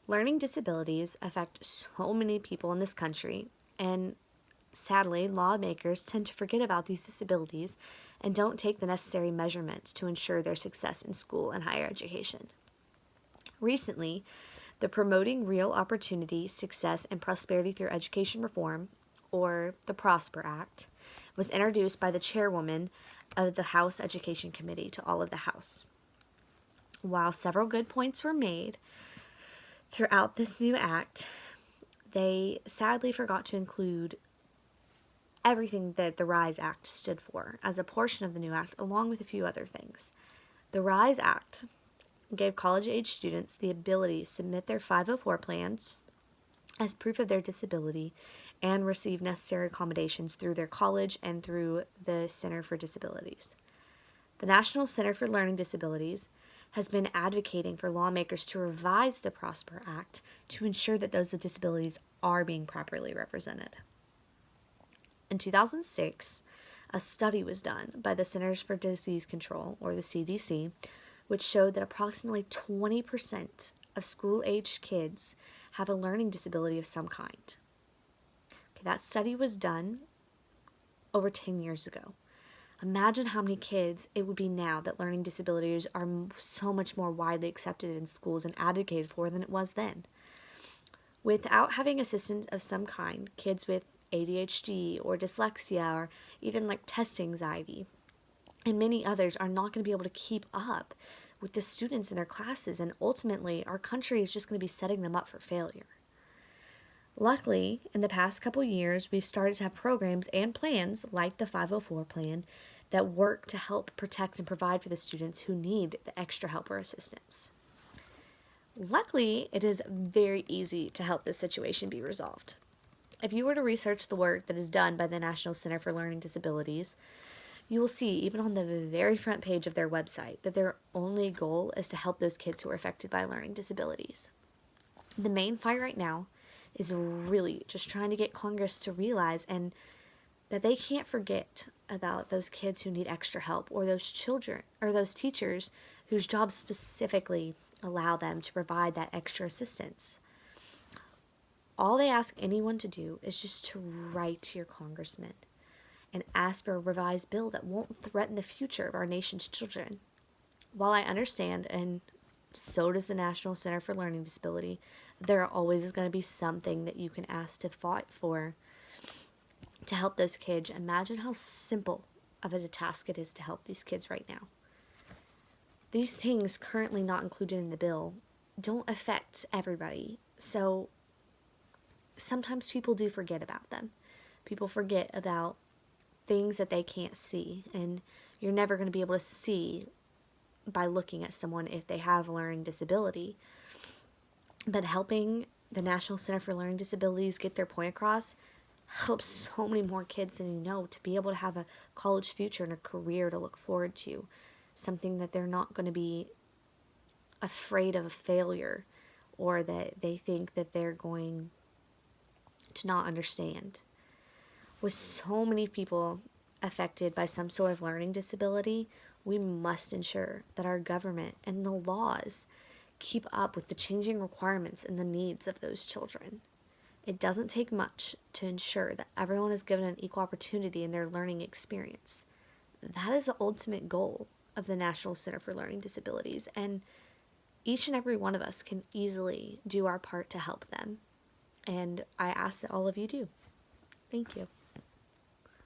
Learning disabilities affect so many people in this country, and sadly, lawmakers tend to forget about these disabilities and don't take the necessary measurements to ensure their success in school and higher education. Recently, the Promoting Real Opportunity, Success, and Prosperity Through Education Reform, or the PROSPER Act, was introduced by the chairwoman of the House Education Committee to all of the House. While several good points were made throughout this new act, they sadly forgot to include everything that the RISE Act stood for as a portion of the new act, along with a few other things. The RISE Act gave college-age students the ability to submit their 504 plans as proof of their disability and receive necessary accommodations through their college and through the Center for Disabilities. The National Center for Learning Disabilities has been advocating for lawmakers to revise the PROSPER Act to ensure that those with disabilities are being properly represented. In 2006, a study was done by the Centers for Disease Control, or the CDC, which showed that approximately 20% of school-aged kids have a learning disability of some kind. Okay, that study was done over 10 years ago. Imagine how many kids it would be now that learning disabilities are so much more widely accepted in schools and advocated for than it was then. Without having assistance of some kind, kids with ADHD or dyslexia or even like test anxiety and many others are not going to be able to keep up with the students in their classes, and ultimately our country is just going to be setting them up for failure. Luckily, in the past couple years, we've started to have programs and plans like the 504 plan that work to help protect and provide for the students who need the extra help or assistance. Luckily, it is very easy to help this situation be resolved. If you were to research the work that is done by the National Center for Learning Disabilities, you will see, even on the very front page of their website, that their only goal is to help those kids who are affected by learning disabilities. The main fight right now is really just trying to get Congress to realize and that they can't forget about those kids who need extra help, or those children or those teachers whose jobs specifically allow them to provide that extra assistance. All they ask anyone to do is just to write to your congressman and ask for a revised bill that won't threaten the future of our nation's children. While I understand, and so does the National Center for Learning Disability, there always is going to be something that you can ask to fight for to help those kids. Imagine how simple of a task it is to help these kids right now. These things currently not included in the bill don't affect everybody, so sometimes people do forget about them. People forget about things that they can't see, and you're never going to be able to see by looking at someone if they have a learning disability. But helping the National Center for Learning Disabilities get their point across helps so many more kids than you know to be able to have a college future and a career to look forward to, something that they're not going to be afraid of a failure or that they think that they're going to not understand. With so many people affected by some sort of learning disability, we must ensure that our government and the laws keep up with the changing requirements and the needs of those children. It doesn't take much to ensure that everyone is given an equal opportunity in their learning experience. That is the ultimate goal of the National Center for Learning Disabilities, and each and every one of us can easily do our part to help them. And I ask that all of you do. Thank you.